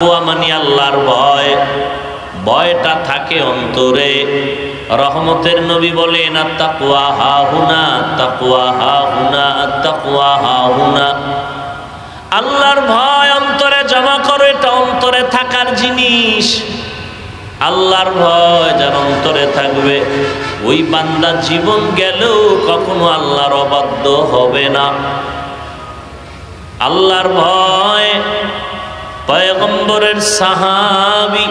তাকওয়া মানে আল্লাহর ভয়, ভয়টা থাকে অন্তরে। রহমতের নবী বলেন আত-তাকওয়া হাহুনা, তাকওয়া হাহুনা, আত-তাকওয়া হাহুনা। আল্লাহর ভয় অন্তরে জমা করো, এটা অন্তরে থাকার জিনিস। আল্লাহর ভয় যার অন্তরে থাকবে, ওই বান্দা জীবন গেলেও কখনো আল্লাহর অবাধ্য হবে না। আল্লাহর ভয় পয়গম্বরের সাহাবী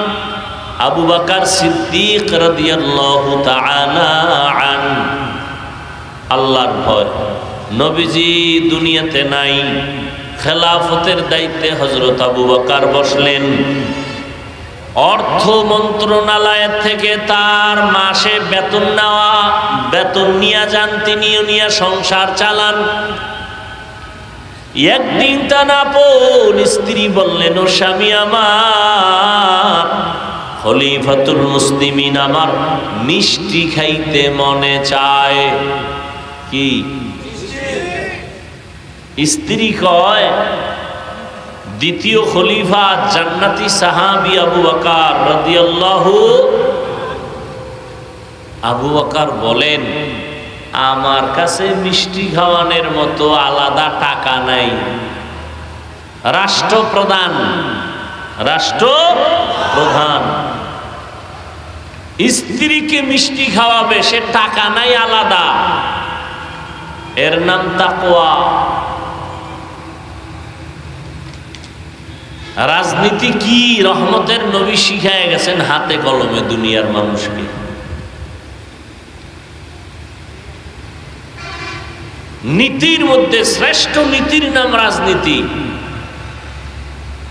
আবু বকর সিদ্দিক রাদিয়াল্লাহু তাআলা আনহু। আল্লাহর ভয়, নবীজি দুনিয়াতে নাই, খেলাফতের দায়িত্বে হযরত আবু বকর বসলেন। অর্থ মন্ত্রণালয় থেকে তার মাসে বেতন নেওয়া, বেতন নিয়ে যান, তিনিও নিয়ে সংসার চালান। একদিন তার আপন স্ত্রী বললেন, ও স্বামী আমার, খলিফাতুল মুসলিমিন, আমার মিষ্টি খাইতে মনে চায়। কি স্ত্রী কয়? দ্বিতীয় খলিফা জান্নাতি সাহাবী আবু বকর রাদিয়াল্লাহু। আবু বকর বলেন, আমার কাছে মিষ্টি খাওয়ানোর মতো আলাদা টাকা নাই। রাষ্ট্রপ্রধান, রাষ্ট্রপ্রধান স্ত্রীকে মিষ্টি খাওয়াবে, সে টাকা নাই আলাদা। এর নাম তাকওয়া। রাজনীতি কি রহমতের নবী শিখায় গেছেন হাতে কলমে দুনিয়ার মানুষকে। নীতির মধ্যে শ্রেষ্ঠ নীতির নাম রাজনীতি,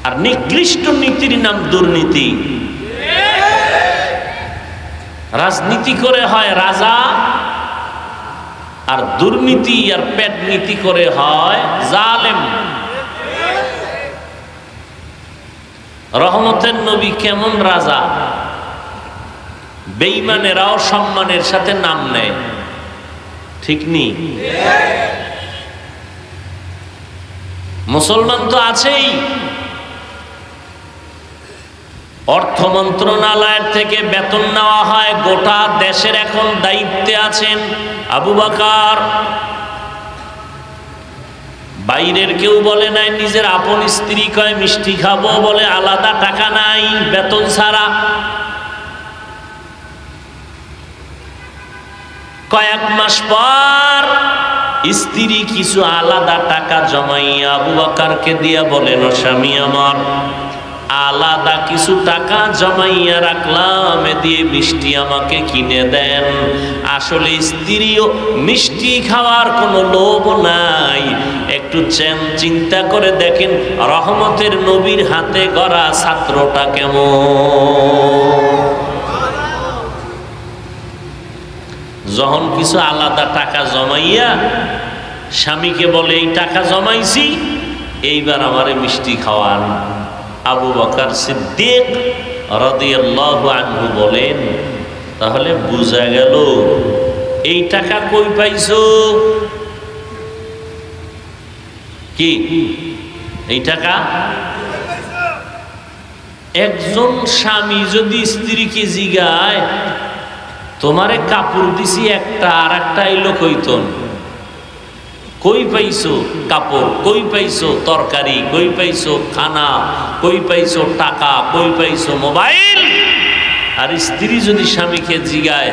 আর নিকৃষ্ট নীতির নাম দুর্নীতি। রাজনীতি করে হয় রাজা, আর দুর্নীতি আর পেট নীতি করে হয় জালেম। রহমতের নবী কেমন রাজা? বেঈমানেরাও সম্মানের সাথে নাম নেয়, ঠিক নি? মুসলমান তো আছেই। অর্থ মন্ত্রণালয়ের থেকে বেতন নেওয়া হয়, গোটা দেশের এখন দায়িত্বে আছেন আবু বকর। বাইরের কেউ বলে নাই, নিজের আপন স্ত্রী কয় মিষ্টি খাবো, বলে আলাদা টাকা নাই, বেতন ছাড়া। কয়েক মাস পর স্ত্রী কিছু আলাদা টাকা জমাইয়া আবু বকরকে দিয়া বলেন, ও স্বামী আমার, আলাদা কিছু টাকা জমাইয়া রাখলাম, এ দিয়ে মিষ্টি আমাকে কিনে দেন। আসলে স্ত্রীও মিষ্টি খাওয়ার কোনো লোভ নাই। একটু চিন্তা করে দেখেন রহমতের নবীর হাতে গড়া ছাত্রটা কেমন। যখন কিছু আলাদা টাকা জমাইয়া স্বামীকে বলে, এই টাকা জমাইছি, এইবার আমারে মিষ্টি খাওয়ান। আবু বকর সিদ্দিক রাদিয়াল্লাহু আনহু বলেন, তাহলে বুঝা গেল এই টাকা কই পাইছো? কি এই টাকা? একজন স্বামী যদি স্ত্রীকে জিগায়, তোমারে কাপড় দিছি একটা, আর একটা এলো কইতন, কই পাইছো কাপড়, কই পাইছো তরকারি, কই পাইছো খানা, কই পাইছো টাকা, কই পাইছো মোবাইল? আর স্ত্রী যদি স্বামীকে জিগায়,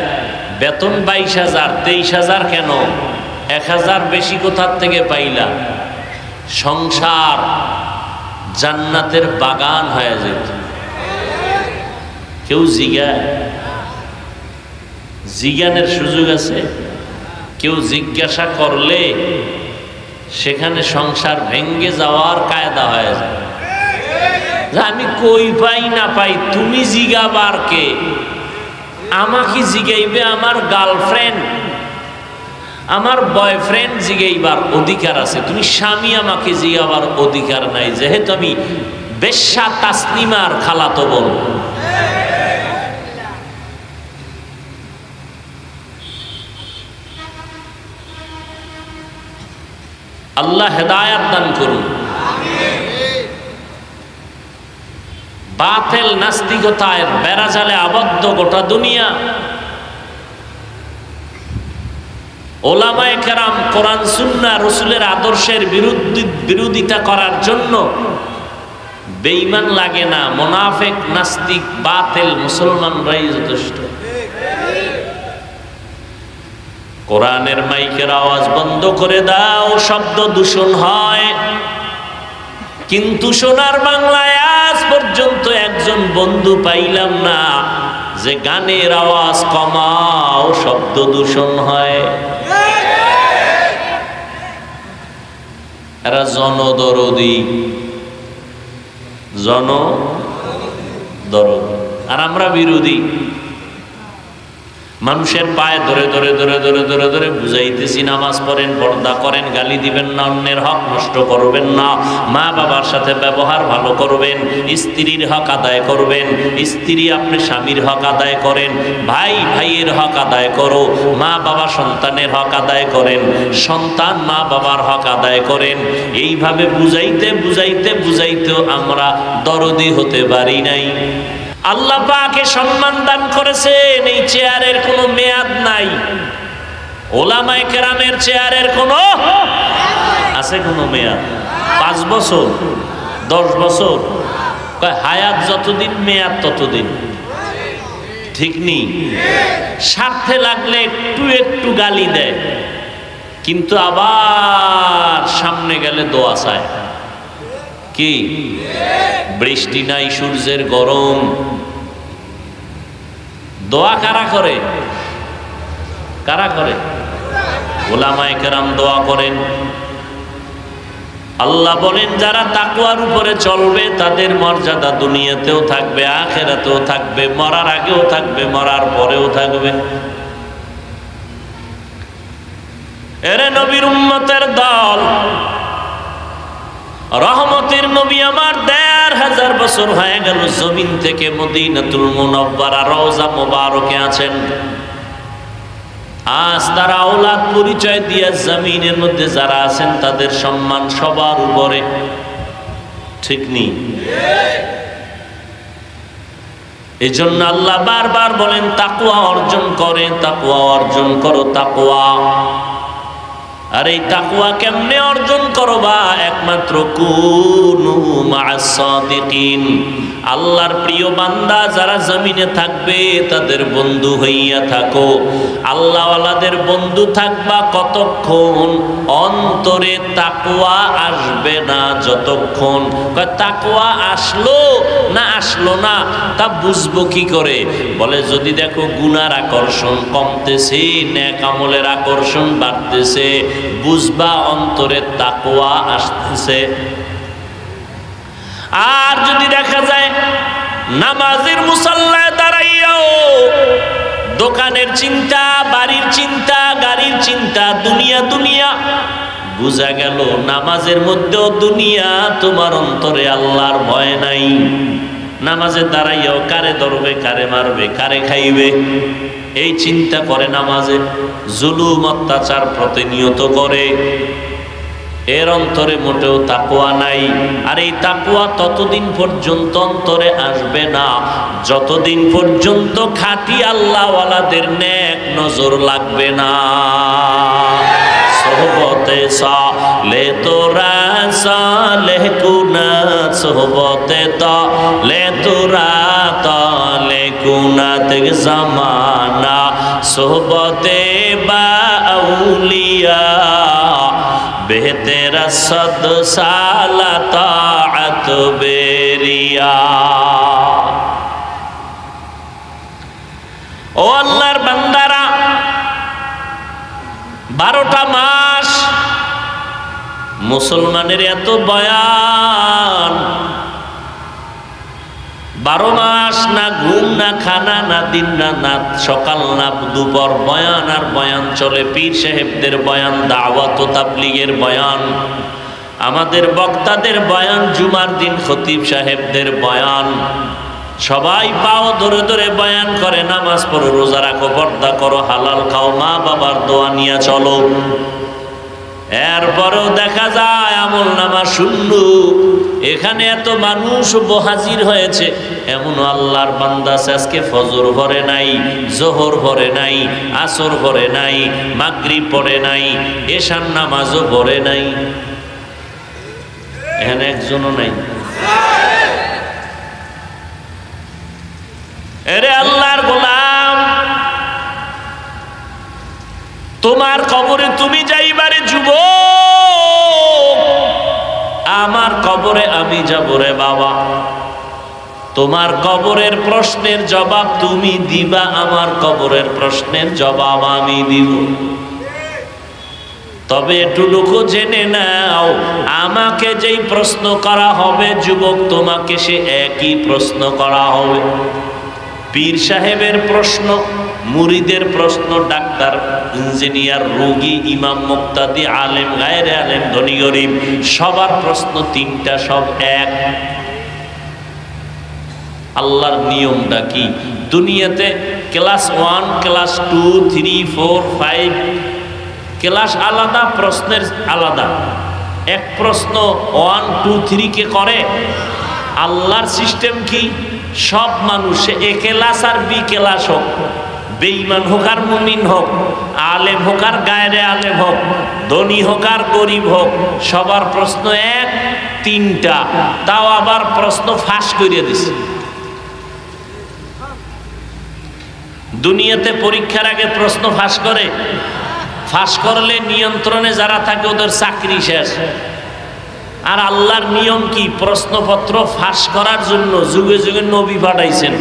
বেতন 22,000, 23,000 কেন, 1,000 বেশি কোথার থেকে পাইলা? সংসার জান্নাতের বাগান হয়ে যেত। কেউ জিগায়? জিজ্ঞানের সুযোগ আছে? কেউ জিজ্ঞাসা করলে সেখানে সংসার ভেঙ্গে যাওয়ার কায়দা হয়ে যায়। আমি কই পাই না পাই, তুমি জিগাবার কে? আমাকে জিগাইবে আমার গার্লফ্রেন্ড, আমার বয়ফ্রেন্ড জিগাইবার অধিকার আছে। তুমি স্বামী, আমাকে জিগাবার অধিকার নাই, যেহেতু আমি বেশ্যা তাসলিমার খালাতো বোন। আল্লাহ হেদায়াত দান করুন। বাতিল নাস্তিকতায় বেড়াজালে আবদ্ধ গোটা দুনিয়া। ওলামায়ে কেরাম কোরআন সুন্নাহ রাসূলের আদর্শের বিরোধিতা করার জন্য বেঈমান লাগে না, মুনাফিক নাস্তিক বাতিল মুসলমানরাই যথেষ্ট। কোরআনের মাইকের আওয়াজ বন্ধ করে দাও, শব্দ দূষণ হয়। কিন্তু সোনার বাংলায় আজ পর্যন্ত একজন বন্ধু পাইলাম না যে গানের আওয়াজ কমাও, শব্দ দূষণ হয়। এরা জনদরদি, আর আমরা বিরোধী। মানুষের পায়ে ধরে ধরে ধরে ধরে ধরে ধরে বুঝাইতেছি, নামাজ পড়েন, পর্দা করেন, গালি দিবেন না, অন্যের হক নষ্ট করবেন না, মা বাবার সাথে ব্যবহার ভালো করবেন, স্ত্রীর হক আদায় করবেন, স্ত্রী আপনি স্বামীর হক আদায় করেন, ভাই ভাইয়ের হক আদায় করো, মা বাবা সন্তানের হক আদায় করেন, সন্তান মা বাবার হক আদায় করেন। এইভাবে বুঝাইতে বুঝাইতে বুঝাইতেও আমরা দরদি হতে পারি নাই। আল্লাহ পাকে সম্মান দান করেছেন, এই চেয়ারের কোনো মেয়াদ নাই। ওলামায়ে কেরামের চেয়ারের কোনো আছে কোনো মেয়াদ? 5 বছর, 10 বছর, হায়াত যতদিন মেয়াদ ততদিন, ঠিক নেই? স্বার্থে লাগলে একটু একটু গালি দেয়, কিন্তু আবার সামনে গেলে দোয়া চায়। কি বৃষ্টি নাই, সূর্যের গরম, দোয়া কারা করে? কারা করে? ওলামায়ে কেরাম দোয়া করেন। আল্লাহ বলেন যারা তাকওয়ার উপরে চলবে তাদের মর্যাদা দুনিয়াতেও থাকবে, আখিরাতেও থাকবে, মরার আগেও থাকবে, মরার পরেও থাকবে। এরে নবীর উম্মতের দল, রহমতের নবী আমার ১৫০০ বছর হয়ে গেল জমিন থেকে মদিনাতুল মুনাওয়ারা রওজা মোবারকে আছেন। আজ তারা আওলাদ পরিচয় দিয়ে জমিনের মধ্যে যারা আছেন তাদের সম্মান সবার উপরে, ঠিক নেই? এই জন্য আল্লাহ বারবার বলেন তাকওয়া অর্জন করে, তাকওয়া অর্জন করো, তাকওয়া। আর এই তাকওয়া কেমনে অর্জন করবা? একমাত্র কুনু মা'আস সাদিকিন, আল্লাহর প্রিয় বান্দা যারা জমিনে থাকবে তাদের বন্ধু হইয়া থাকো। আল্লাহওয়ালাদের বন্ধু থাকবা কতক্ষণ? অন্তরে তাকওয়া আসবে না যতক্ষণ। তাকওয়া আসলো না আসলো না তা বুঝবো কি করে? বলে যদি দেখো গুনার আকর্ষণ কমতেছে, নেক আমলের আকর্ষণ বাড়তেছে, বুঝবা অন্তরে তাকওয়া আসতেছে। আর যদি দেখা যায় নামাজের মুসাল্লায় দাঁড়াইয়াও দোকানের চিন্তা, বাড়ির চিন্তা, গাড়ির চিন্তা, দুনিয়া দুনিয়া, বুঝা গেল নামাজের মধ্যেও দুনিয়া, তোমার অন্তরে আল্লাহর ভয় নাই। নামাজে দাঁড়াইয়াও কারে ধরবে, কারে মারবে, কারে খাইবে, এই চিন্তা করে নামাজে। জুলুম অত্যাচার প্রতিনিয়ত করে, এর অন্তরে মোটেও তাকওয়া নাই। আর এই তাকওয়া ততদিন পর্যন্ত অন্তরে আসবে না যতদিন পর্যন্ত খাঁটি আল্লাহওয়ালাদের নেক নজর লাগবে না। সোহবতে সালে তোরা সালেহ কুনা, সোহবতে তালে তোরা তালে কুনা তেগ জামানা, সোহবতে বা আউলিয়া বেহতেরা সদ সালা তাআত বেরিয়া। ও আল্লাহর বান্দারা, 12টা মাস মুসলমানের এত বয়ান, 12 মাস না ঘুম, না খানা, না দিন, না রাত, সকাল না দুপুর বয়ান আর বয়ান চলে। পীর সাহেবদের বয়ান, দাওয়াত ও তাবলীগের বয়ান, আমাদের বক্তাদের বয়ান, জুমার দিন খতিব সাহেবদের বয়ান, সবাই পাও ধরে ধরে বয়ান করে। নামাজ পড়ো, রোজা রাখো, পর্দা করো, হালাল খাও, মা বাবার দোয়া নিয়ে চলো। এরপরেও দেখা যায় আমল নামা শূন্য। এখানে এত মানুষ হাজির হয়েছে, এমন আল্লাহর বান্দা আছে আজকে ফজর পড়ে নাই, জোহর পড়ে নাই, আসর পড়ে নাই, মাগরিব পড়ে নাই, এশার নামাজও পড়ে নাই। এখানে একজনও নাই। এরে আল্লাহর গোলাম, তোমার কবরে তুমি যাইবারে যুবক, আমার কবরে আমি যাব রে বাবা। তোমার কবরের প্রশ্নের জবাব তুমি দিবা, আমার কবরের প্রশ্নের জবাব আমি দিব। তবে এটুকু জেনে নাও, আমাকে যেই প্রশ্ন করা হবে যুবক, তোমাকে সে একই প্রশ্ন করা হবে। পীর সাহেবের প্রশ্ন, মুরিদের প্রশ্ন, ডাক্তার, ইঞ্জিনিয়ার, রোগী, ইমাম, মুক্তাদি, আলেম, গায়রে আলেম, ধনী গরিব, সবার প্রশ্ন তিনটা, সব এক। আল্লাহর নিয়মটা কি? দুনিয়াতে ক্লাস 1, ক্লাস 2, 3, 4, 5 ক্লাস আলাদা, প্রশ্নের আলাদা। এক প্রশ্ন 1, 2, 3 কে করে। আল্লাহর সিস্টেম কি? সব মানুষ, এ ক্লাস আর বি ক্লাস হোক, বেঈমান হোক আর মুমিন হোক, আলেম হোক আর গায়রে আলেম হোক, ধনী হোক আর গরিব হোক, সবার প্রশ্ন এক, তিনটা। তাও আবার প্রশ্ন ফাঁস করিয়ে দিছে। দুনিয়াতে পরীক্ষার আগে প্রশ্ন ফাঁস করে, ফাঁস করলে নিয়ন্ত্রণে যারা থাকে ওদের চাকরি শেষ। আর আল্লাহর নিয়ম কি? প্রশ্নপত্র ফাঁস করার জন্য যুগে যুগে নবী পাঠাইছেন।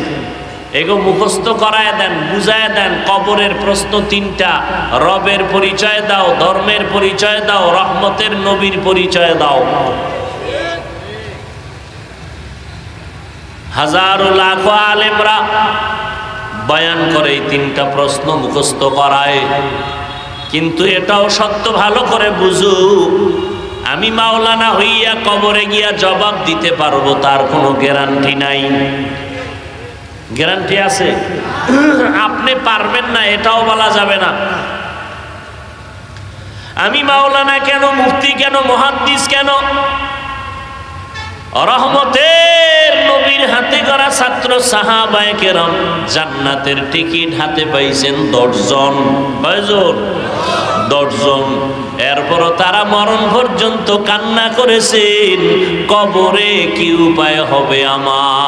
এগো মুখস্থ করায় দেন, বুঝায় দেন। কবরের প্রশ্ন তিনটা: রবের পরিচয় দাও, ধর্মের পরিচয় দাও, রহমতের নবীর পরিচয় দাও। হাজারো লাখো আলেমরা বয়ান করে এই তিনটা প্রশ্ন মুখস্থ করায়। কিন্তু এটাও সত্য, ভালো করে বুঝু, আমি মাওলানা হইয়া কবরে গিয়া জবাব দিতে পারবো তার কোনো গ্যারান্টি নাই। গ্যারান্টি আছে? আপনি পারবেন না এটাও বলা যাবে না। আমি মাওলানা কেন, মুফতি কেন, মুহাদ্দিস কেন? রহমতের নবীর হাতে গড়া ছাত্র সাহাবায়ে কেরাম জান্নাতের টিকিট হাতে পাইছেন 10 জন। কয়জন? 10 জন। এরপরও তারা মরণ পর্যন্ত কান্না করেছেন, কবরে কি উপায় হবে আমার?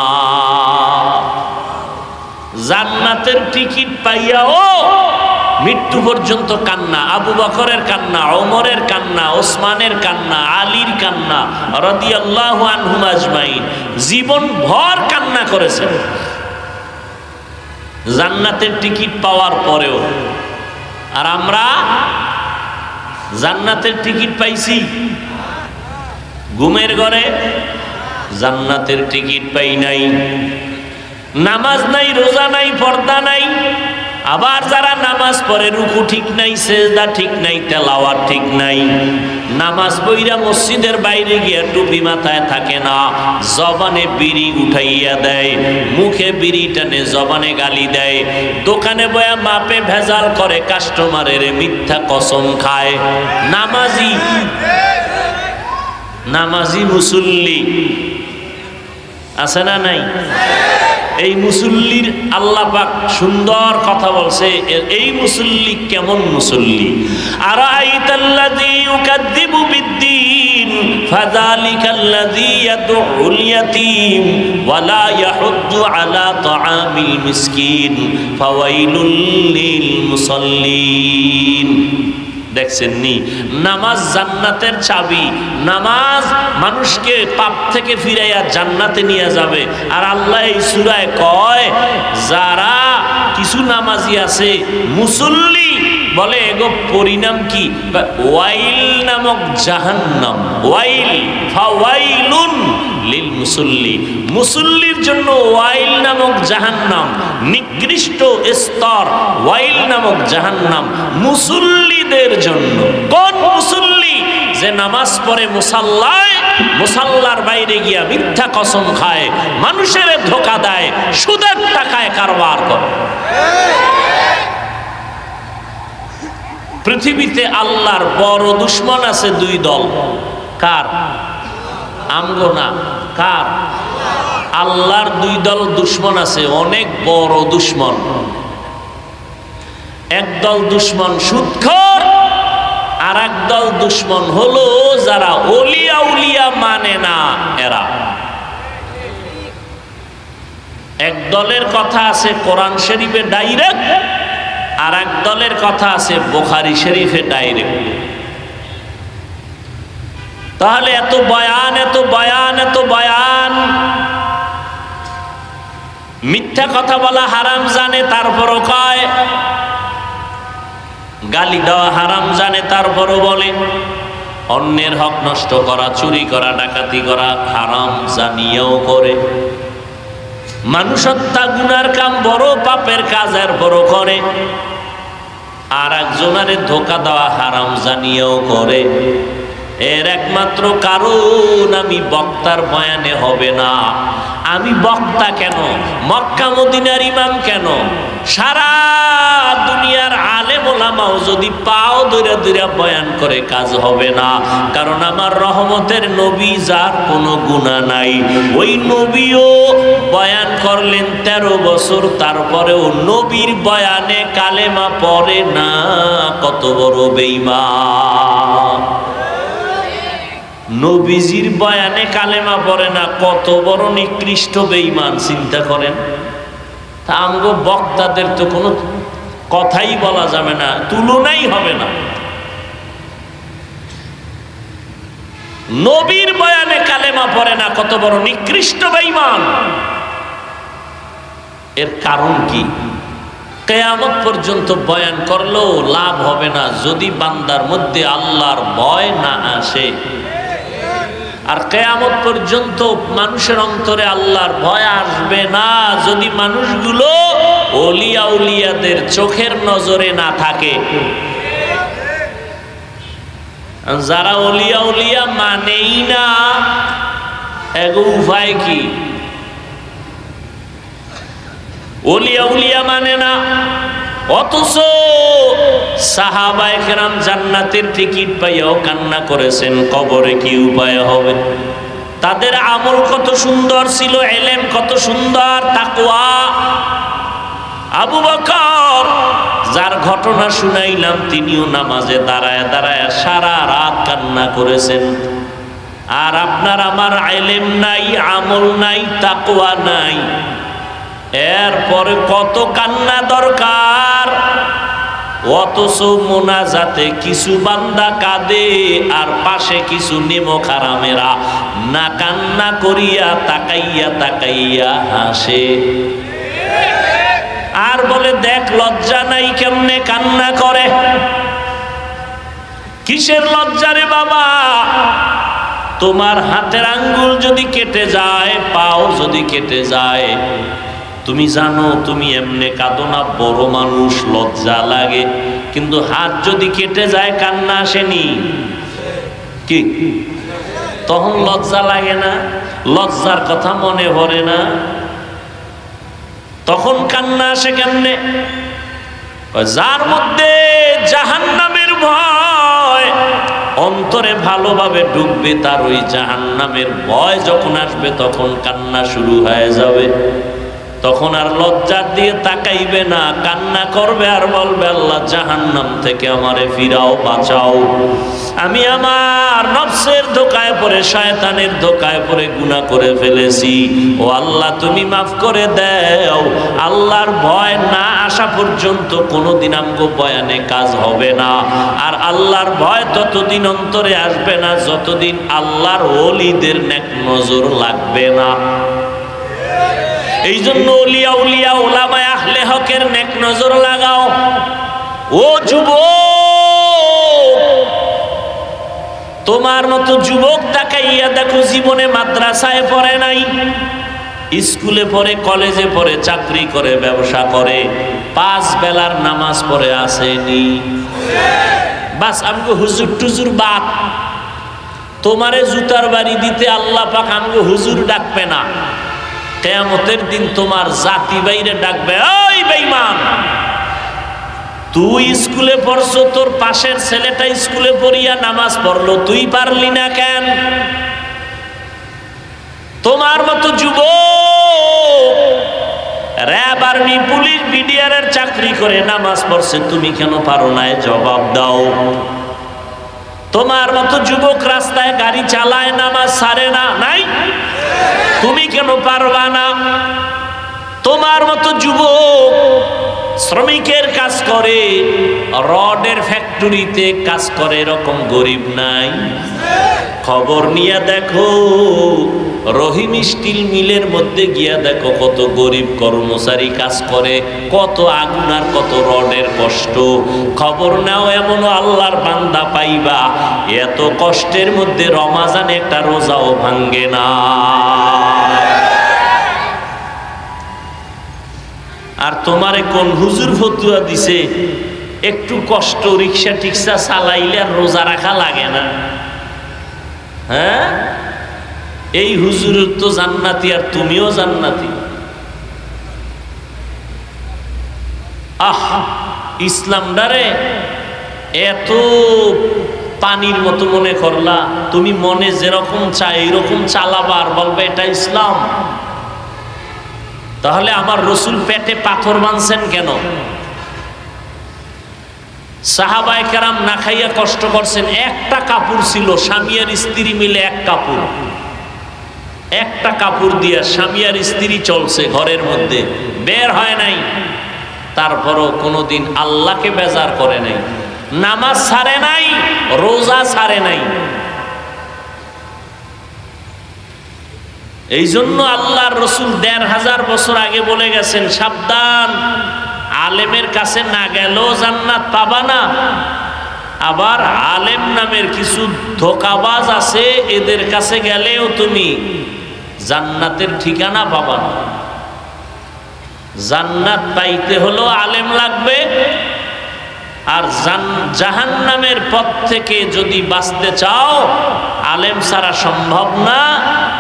জান্নাতের টিকিট পাইয়াও মৃত্যু পর্যন্ত কান্না। আবু বকরের কান্না, ওমরের কান্না, ওসমানের কান্না, আলীর কান্না রাদিয়াল্লাহু আনহুম আজমাইন, জীবন ভর কান্না করেছেন জান্নাতের টিকিট পাওয়ার পরেও। আর আমরা জান্নাতের টিকিট পাইছি, ঘুমের ঘরে জান্নাতের টিকিট পাই নাই। নামাজ নাই, রোজা নাই, পর্দা নাই। আবার যারা নামাজ পড়ে রুকু ঠিক নাই, সেজদা ঠিক নাই, তেলাওয়াত ঠিক নাই। নামাজ পড়া মসজিদের বাইরে গিয়া টুপি মাথায় থাকে না, জবানে বিড়ি উঠাইয়া দেয়, মুখে বিড়ি টানে, জবানে গালি দেয়, দোকানে বয়া মাপে ভেজাল করে, কাস্টমারের মিথ্যা কসম খায়। নামাজি, নামাজি মুসল্লি আছে না নাই? এই মুসল্লির আল্লাহ পাক সুন্দর কথা বলছে। এই মুসল্লি কেমন মুসল্লি? আরাইতাল্লাযী ইউকাযযিবু বিদ্দীন ফাযালিকাল্লাযী ইয়াদউল ইয়াতীম ওয়া লা ইয়াহুদ্দু আলা তাআমিল মিসকিন ফাওয়াইলুল লিল মুসাল্লিন। দেখছেন নি? নামাজ জান্নাতের চাবি। নামাজ মানুষকে পাপ থেকে ফিরাইয়া জান্নাতে নিয়ে যাবে। আর আল্লাহ এই সূরায় কয়, যারা কিছু নামাজি আছে মুসল্লি, বলে এগো পরিণাম কি? ওয়াইল নামক জাহান্নাম। ওয়াইল, ফাওয়াইলুন লিল মুসল্লি, মুসল্লির জন্য ওয়াইল নামক জাহান্নাম, নিকৃষ্ট স্তর। ওয়াইল নামক জাহান্নাম মুসল্লিদের জন্য। কোন মুসল্লি? যে নামাজ পড়ে মুসাল্লায়, মুসাল্লার বাইরে গিয়া মিথ্যা কসম খায়, মানুষের ধোঁকা দেয়, সুদের টাকায় কারবার করে। পৃথিবীতে আল্লাহর বড় দুশমন আছে 2 দল। কার? আমগো না, কার? আল্লাহর দুই দল দুশ্মন আছে, অনেক বড় দুশ্মন। একদল দুশ্মন সুদখোর, আর একদল দুশ্মন হলো যারা ওলিয়া উলিয়া মানে না এরা। এক দলের কথা আছে কোরআন শরীফে ডাইরেক্ট, আর এক দলের কথা আছে বুখারী শরীফে ডাইরেক্ট। তাহলে এত বয়ান, এত বয়ান, এত বয়ান, মিথ্যা কথা বলা হারাম জানে তারপরও কয়, গালি দেওয়া হারাম জানে তারপরও বলে, অন্যের হক নষ্ট করা, চুরি করা, ডাকাতি করা হারাম জানিয়েও করে, মানুষ হত্যা গুনার কাম, বড় পাপের কাজ এরপরও করে, আর একজনের ধোঁকা দেওয়া হারাম জানিয়েও করে। এর একমাত্র কারণ আমি বক্তার বয়ানে হবে না। আমি বক্তা কেন, মক্কা মদিনার ইমাম কেন, সারা দুনিয়ার আলেম ওলামাও যদি পাও দইরা দইরা বয়ান করে কাজ হবে না। কারণ আমার রহমতের নবী যার কোনো গুনাহ নাই, ওই নবীও বয়ান করলেন 13 বছর, তারপরেও নবীর বয়ানে কালেমা পড়ে না। কত বড় বেঈমান! নবীজির বয়ানে কালেমা পড়ে না, কত বড় নিকৃষ্ট বেঈমান! চিন্তা করেন। তা আমগো বক্তাদের তো কোনো কথাই বলা যাবে না, তুলনাই হবে না। নবীর বয়ানে কালেমা পড়ে না, কত বড় নিকৃষ্ট বেঈমান! এর কারণ কি? কিয়ামত পর্যন্ত বয়ান করলেও লাভ হবে না যদি বান্দার মধ্যে আল্লাহর ভয় না আসে। আর কিয়ামত পর্যন্ত মানুষের অন্তরে আল্লাহর ভয় আসবে না যদি মানুষগুলো ওলিয়া উলিয়াদের চোখের নজরে না থাকে। যারা ওলিয়া উলিয়া মানেই না, এগো উপায় কি? ওলিয়া উলিয়া মানে না, অথচ সাহাবায়ে কেরাম জান্নাতের টিকিট পাইয়াও কান্না করেছেন, কবরে কি উপায় হবে। তাদের আমল কত সুন্দর ছিল, ইলম কত সুন্দর, তাকওয়া। আবু বকর, যার ঘটনা শুনাইলাম, তিনিও নামাজে দাঁড়ায় দাঁড়ায় সারা রাত কান্না করেছেন। আর আপনার আমার ইলম নাই, আমল নাই, তাকওয়া নাই, এরপরে কত কান্না দরকার। অথচ মোনাজাতে কিছু বান্দা কাঁদে, আর পাশে কিছু নেমক হারামেরা না কান্না করিয়া তাকাইয়া তাকাইয়া হাসে, আর বলে দেখ লজ্জা নাই, কেমনে কান্না করে। কিসের লজ্জা রে বাবা? তোমার হাতের আঙ্গুল যদি কেটে যায়, পাও যদি কেটে যায়, তুমি জানো তুমি এমনে কাঁদো না, বড় মানুষ, লজ্জা লাগে। কিন্তু হাত যদি কেটে যায় কান্না আসেনি কি? তখন লজ্জা লাগে না? লজ্জার কথা মনে পড়ে না? তখন কান্না আসে কেমনে? যার মধ্যে জাহান্নামের ভয় অন্তরে ভালোভাবে ঢুকবে, তার ওই জাহান্নামের ভয় যখন আসবে তখন কান্না শুরু হয়ে যাবে। তখন আর লজ্জার দিয়ে তাকাইবে না, কান্না করবে আর বলবে আল্লাহ জাহান্নাম থেকে আমারে ফিরাও, বাঁচাও। আমি আমার নফসের ধোকায় পড়ে, শয়তানের ধোকায় পড়ে গুনাহ করে ফেলেছি, ও আল্লাহ তুমি মাফ করে দাও। আল্লাহর ভয় না আসা পর্যন্ত কোনোদিন আমগো বয়ানে কাজ হবে না। আর আল্লাহর ভয় ততদিন অন্তরে আসবে না যতদিন আল্লাহর ওলিদের নেক নজর লাগবে না। এই জন্য ওলিয়া উলিয়া ওলামায়ে আহলে হকের নেক নজর লাগাও। ও যুবক, তোমার মতো যুবক তাকাইয়া দেখো, জীবনে মাদ্রাসায় পড়ে নাই, স্কুলে পড়ে, কলেজে পড়ে, চাকরি করে, ব্যবসা করে, 5 বেলার নামাজ পড়ে আসেনি। বাস আমগো হুজুর টুজুর বাদ। তোমারে জুতার বাড়ি দিতে আল্লাহ পাক আমগো হুজুর ডাকবে না, কিয়ামতের দিন তোমার জাতি বাইরে ডাকবে, ওই বেঈমান, তুই স্কুলে পড়ছো, তোর পাশের ছেলেটা স্কুলে পড়িয়া নামাজ পড়লো, তুই পারলি না কেন? তোমার মতো যুবক র‍্যাব, আর্মি, পুলিশ, বিডিআরের চাকরি করে নামাজ পড়ছে, তুমি কেন পারো না? জবাব দাও। তোমার মতো যুবক রাস্তায় গাড়ি চালায়, নামাজ ছাড়ে না, নাই? তুমি কেন পারবা না? তোমার মতো যুবক শ্রমিকের কাজ করে, রডের ফ্যাক্টরিতে কাজ করে, এরকম গরিব নাই? খবর নিয়ে দেখো, রহিম স্টিল মিলের মধ্যে গিয়া দেখো কত গরিব কর্মচারী কাজ করে, কত আগুন আর কত রডের কষ্ট। খবর নাও, এমন আল্লাহর বান্দা পাইবা এত কষ্টের মধ্যে রমাজানে একটা রোজাও ভাঙ্গে না। আর তোমারে কোন হুজুর ফতুয়া দিছে একটু কষ্ট রিক্সা টিক্সা চালাইলে আর রোজা রাখা লাগে না? হ্যাঁ, এই হুজুর তো জান্নাতি আর তুমিও জান্নাতি। ইসলামটারে এত পানির মতো মনে করলা, তুমি মনে যেরকম চাই এরকম চালাবা আর বলবে এটা ইসলাম। তাহলে আমার রসুল পেটে পাথর বাঁধছেন কেন? সাহাবায়ে কেরাম না খাইয়া কষ্ট করছেন, একটা কাপড় ছিল, স্বামী আর স্ত্রী মিলে এক কাপড়, একটা কাপড় দিয়া স্বামী আর স্ত্রী চলছে ঘরের মধ্যে, বের হয় নাই। তারপরও কোনোদিন আল্লাহকে বেজার করে নাই, নামাজ ছাড়ে নাই, রোজা ছাড়ে নাই। এই জন্য আল্লাহর রসুল ১৫০০ বছর আগে বলে গেছেন, সাবধান, আলেমের কাছে না গেলেও জান্নাত পাবা না, আবার আলেম নামের কিছু ধোঁকাবাজ আছে, এদের কাছে গেলেও তুমি জান্নাতের ঠিকানা পাবা না। জান্নাত পাইতে হলো আলেম লাগবে, আর জাহান্নামের পথ থেকে যদি বাঁচতে চাও আলেম ছাড়া সম্ভব না।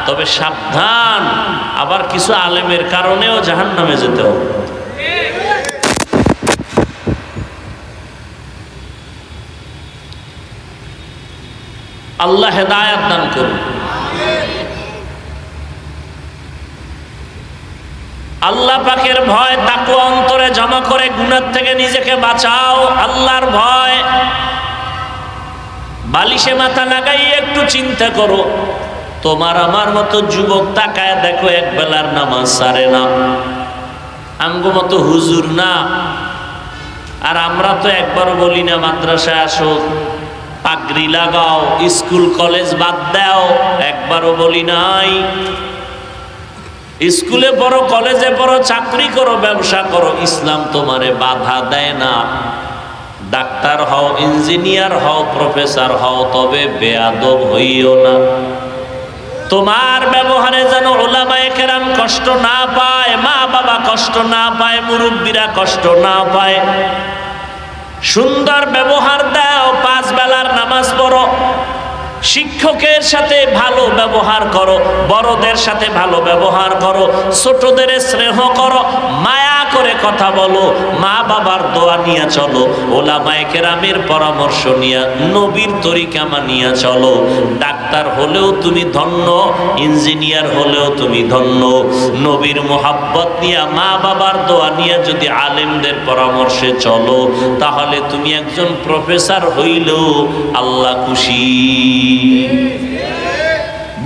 তবে সাবধান, আবার কিছু আলেমের কারণেও জাহান্নামে যেতে হবে। আল্লাহ হেদায়েত দান করুন। আল্লাহ পাকের ভয় তাকওয়া অন্তরে জমা করে গুনাহ থেকে নিজেকে বাঁচাও। আল্লাহর ভয়, বালিশে মাথা লাগাই একটু চিন্তা করো, তোমার আমার মতো যুবক তাকায় দেখো এক বেলার নামাজ ছাড়ে না, আমগো মতো হুজুর না। আর আমরা তো একবারও বলি না মাদ্রাসায় আসো, পাগড়ি লাগাও, স্কুল কলেজ বাদ দাও, একবারও বলি নাই। স্কুলে পড়ো, কলেজে পড়ো, চাকরি করো, ব্যবসা করো, ইসলাম তোমারে বাধা দেয় না। ডাক্তার হও, ইঞ্জিনিয়ার হও, প্রফেসর হও, তবে বেয়াদব হইও না। তোমার ব্যবহারে যেন উলামায়ে কেরাম কষ্ট না পায়, মা বাবা কষ্ট না পায়, মুরব্বীরা কষ্ট না পায়। সুন্দর ব্যবহার দাও, 5 বেলার নামাজ পড়ো, শিক্ষকের সাথে ভালো ব্যবহার করো, বড়দের সাথে ভালো ব্যবহার করো, ছোটদের স্নেহ করো, মায়া করে কথা বলো, মা বাবার দোয়া নিয়ে চলো, উলামায়ে কেরামের পরামর্শ নিয়ে, নবীর তরিকা মানিয়া চলো। ডাক্তার হলেও তুমি ধন্য, ইঞ্জিনিয়ার হলেও তুমি ধন্য। নবীর মোহাব্বত নিয়ে, মা বাবার দোয়া নিয়ে যদি আলেমদের পরামর্শে চলো, তাহলে তুমি একজন প্রফেসর হইলেও আল্লাহ খুশি।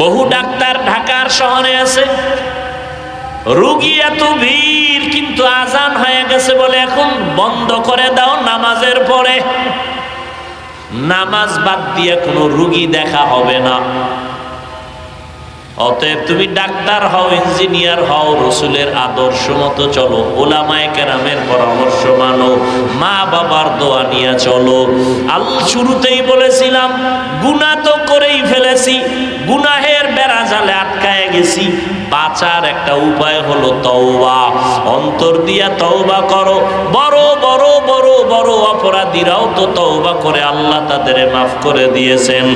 বহু ডাক্তার ঢাকার শহরে আছে, রোগী এত ভিড়, কিন্তু আজান হয়ে গেছে বলে এখন বন্ধ করে দাও নামাজের পরে। নামাজ বাদ দিয়ে কোনো রোগী দেখা হবে না। অতএব তুমি ডাক্তার হও, ইঞ্জিনিয়ার হও, রসুলের আদর্শ মতো চলো, উলামায়ে কেরামের পরামর্শ মানো, মা বাবার দোয়া নিয়ে চলো। শুরুতেই বলেছিলাম, গুনাহ তো করেই ফেলেছি, গুনাহের বেড়া জালে আটকায় গেছি, বাঁচার একটা উপায় হলো তওবা। অন্তর দিয়া তওবা করো। বড় বড় বড় বড় অপরাধীরাও তো তওবা করে আল্লাহ তাদের মাফ করে দিয়েছেন।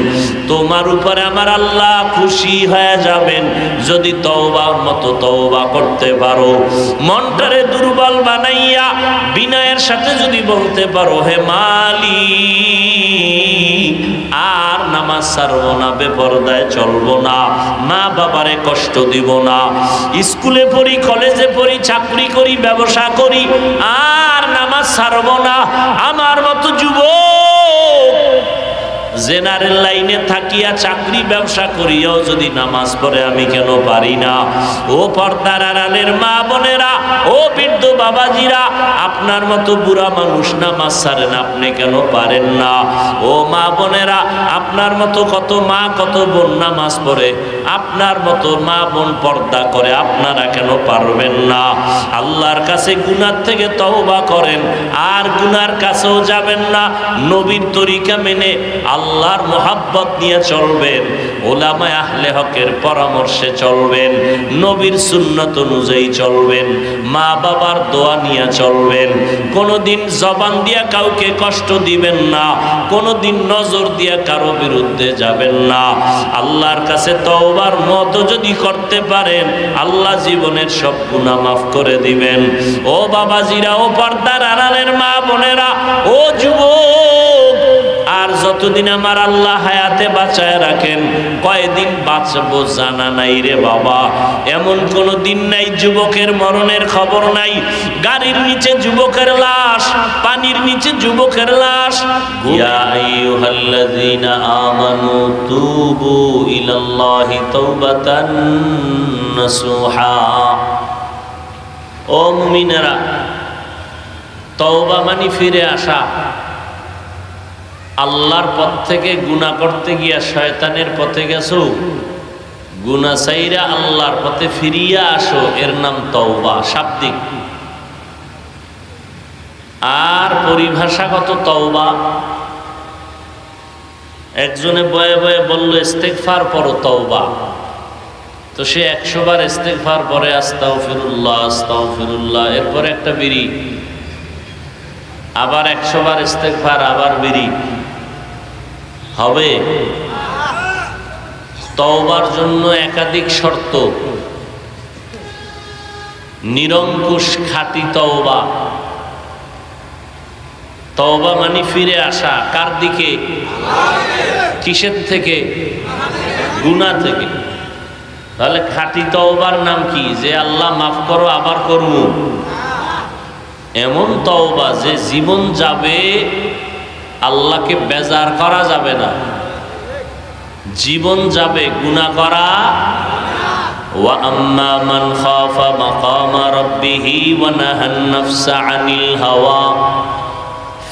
তোমার উপরে আমার আল্লাহ খুশি হয়ে যাবেন যদি তওবার মতো তওবা করতে পারো। মনটারে দুর্বল বানাইয়া বিনয়ের সাথে যদি বলতে পারো, হে মালিক আর নামাজ ছাড়বো না, বেপরদায় চলবো না, মা বাবারে কষ্ট দিব না, স্কুলে পড়ি, কলেজে পড়ি, চাকরি করি, ব্যবসা করি, আর নামাজ ছাড়বো না। আমার মতো যুবক জেনারেল লাইনে থাকিয়া চাকরি ব্যবসা করিয়াও যদি নামাজ পড়ে আমি কেন পারি না? ও পর্দার আড়ালের মা বোনেরা, ও বৃদ্ধ বাবাজিরা, আপনার মতো বুড়া মানুষ নামাজ ছাড়েন, আপনি কেন পারেন না? ও মা বোনেরা, আপনার মতো কত মা কত বোন নামাজ পড়ে, আপনার মতো মা বোন পর্দা করে, আপনারা কেন পারবেন না? আল্লাহর কাছে গুনার থেকে তওবা করেন, আর গুনার কাছেও যাবেন না। নবীর তরিকা মেনে আল্লাহর মোহাব্বত নিয়ে চলবেন, ওলামায়ে আহলে হকের পরামর্শে চলবেন, নবীর সুন্নাত অনুযায়ী চলবেন, মা বাবার দোয়া নিয়ে চলবেন। কোনোদিন জবান দিয়া কাউকে কষ্ট দিবেন না, কোনোদিন নজর দিয়া কারো বিরুদ্ধে যাবেন না। আল্লাহর কাছে তওবার মতো যদি করতে পারেন, আল্লাহ জীবনের সব গুনাহ মাফ করে দিবেন। ও বাবাজিরা, ও পর্দার আড়ালের মা বোনেরা, ও যুবক, আর যতদিন আমার আল্লাহ হায়াতে বাঁচায় রাখেন, কয়দিন বাঁচবো জানা নাই রে বাবা। এমন কোনো দিন নাই যুবকের মরণের খবর নাই। গাড়ির নিচে যুবকের লাশ, পানির নিচে যুবকের লাশ। ইয়া আইয়ুহাল্লাযীনা আমানু তুবু ইলাল্লাহি তাওবাতান নাসুহা। ও মুমিনেরা, তওবা মানে ফিরে আসা। আল্লাহর পথ থেকে গুনাহ করতে গিয়া শয়তানের পথে গেছো, গুনাহ ছাইরা আল্লাহর পথে ফিরিয়া আসো, এর নাম তওবা শাব্দিক। আর পরিভাষাগত তওবা, একজনে বয়ে বয়ে বলল ইস্তেগফার পড়ো তওবা, তো সে 100 বার ইস্তেগফার পরে আস্তাগফিরুল্লাহ আস্তাগফিরুল্লাহ, এরপর একটা বিড়ি, আবার 100 বার ইস্তেগফার, আবার বিড়ি। হবে? তওবার জন্য একাধিক শর্ত। নিরঙ্কুশ খাঁটি তওবা। তওবা মানে ফিরে আসা। কার দিকে? কিসের থেকে? গুনাহ থেকে। তাহলে খাঁটি তওবার নাম কি? যে আল্লাহ মাফ করো আবার করব, এমন তওবা যে জীবন যাবে আল্লাহকে বেজার করা যাবে না, জীবন যাবে গুনাহ করা। ওয়া আম্মা মান খাফা মাকামা রাব্বিহি ওয়া নাহান নাফসা আনিল হাওয়া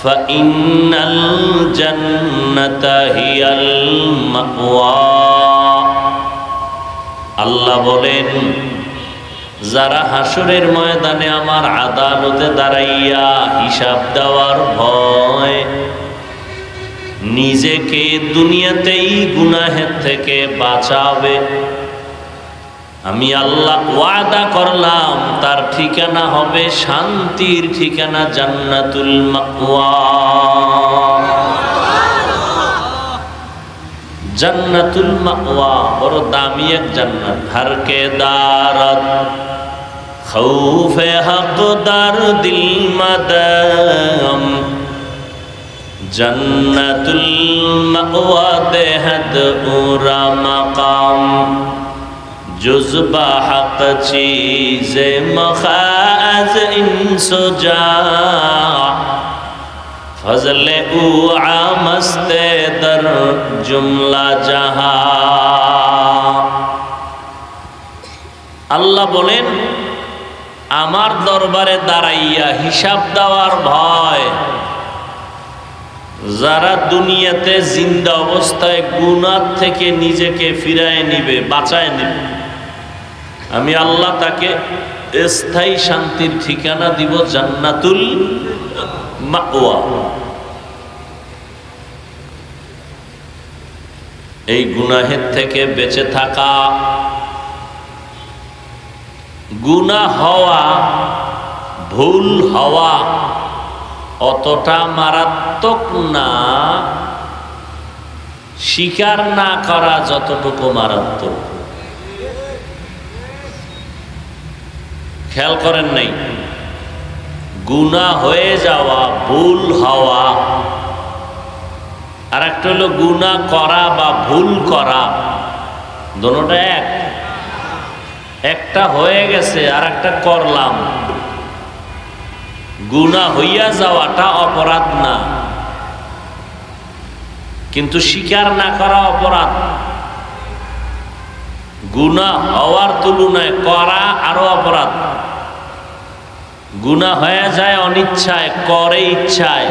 ফাইন্নাল জান্নাতা হিয়াল মাওয়া। আল্লাহ বলেন, যারা হাসরের ময়দানে আমার আদালতে দাঁড়াইয়া হিসাব দেওয়ার ভয় নিজেকে দুনিয়াতেই গুনাহের থেকে বাঁচাবে, আমি আল্লাহ ওয়াদা করলাম তার ঠিকানা হবে শান্তির ঠিকানা, জান্নাতুল মাওয়া। জান্নাতুল মাওয়া বড় দামি এক জান্নাত। হারকে দারত খৌফে হক দার দিল মাদাম, জান্নাতুল মাওয়া বেহদ উরা মাকাম, জুজবা হক চীজে মখাজ ইনসুজা, ফজলে উ আমস্তে দর জুমলা জাহা। আল্লাহ বলেন, আমার দরবারে দাঁড়াইয়া হিসাব দেওয়ার ভয় যারা দুনিয়াতে জিন্দা অবস্থায় গুনাহ থেকে নিজেকে ফিরায় নিবে, বাঁচায় নিবে, আমি আল্লাহ তাকে স্থায়ী শান্তির ঠিকানা দিব, জান্নাতুল মাওয়া। এই গুনাহের থেকে বেঁচে থাকা, গুনাহ হওয়া, ভুল হওয়া অতটা মারাত্মক না, স্বীকার না করা যতটুকু মারাত্মক। খেয়াল করেন নাই? গুনাহ হয়ে যাওয়া, ভুল হওয়া আর একটা হলো গুনাহ করা বা ভুল করা, দুটোটা এক। একটা হয়ে গেছে আর একটা করলাম। গুনাহ হইয়া যাওয়াটা অপরাধ না, কিন্তু স্বীকার না করা অপরাধ। গুনাহ হওয়ার তুলনায় করা আরো অপরাধ। গুনাহ হয়ে যায় অনিচ্ছায়, করে ইচ্ছায়।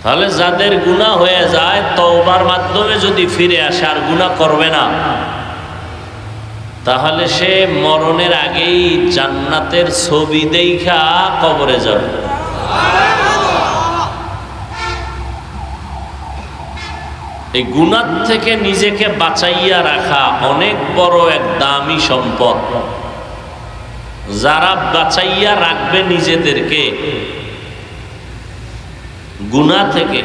তাহলে যাদের গুনাহ হয়ে যায় তওবার মাধ্যমে যদি ফিরে আসে আর গুনাহ করবে না, তাহলে সে মরণের আগেই জান্নাতের ছবি দেখা কবরে যাবে। এই গুনাহ থেকে নিজেকে বাঁচাইয়া রাখা অনেক বড় এক দামি সম্পদ। যারা বাঁচাইয়া রাখবে নিজেদেরকে গুনাহ থেকে,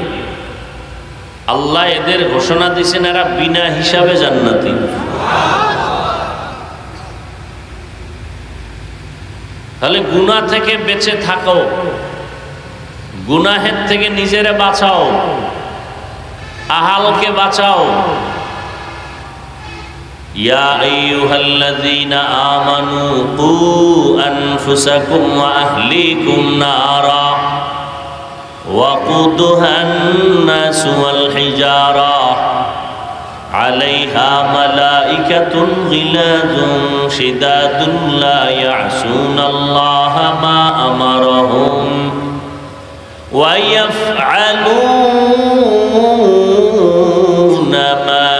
আল্লাহ এদের ঘোষণা দিয়েছেন এরা বিনা হিসাবে জান্নাতি। তাহলে গুনাহ থেকে বেঁচে থাকো, গুনাহের থেকে নিজেরে বাঁচাও, আহালকে বাঁচাও। ইয়া আইয়ুহাল্লাযীনা আমানু কু আনফুসাকুম ওয়া আহলিকুম নারা ওয়াকুদুহান নাসু ওয়াল হিজারা আলাইহা মালাইকাতুন গিলাযুন শিদাদুন লা ইয়াসুনাল্লাহা মা আমারাহুম ওয়া ইয়াফআলুনা মা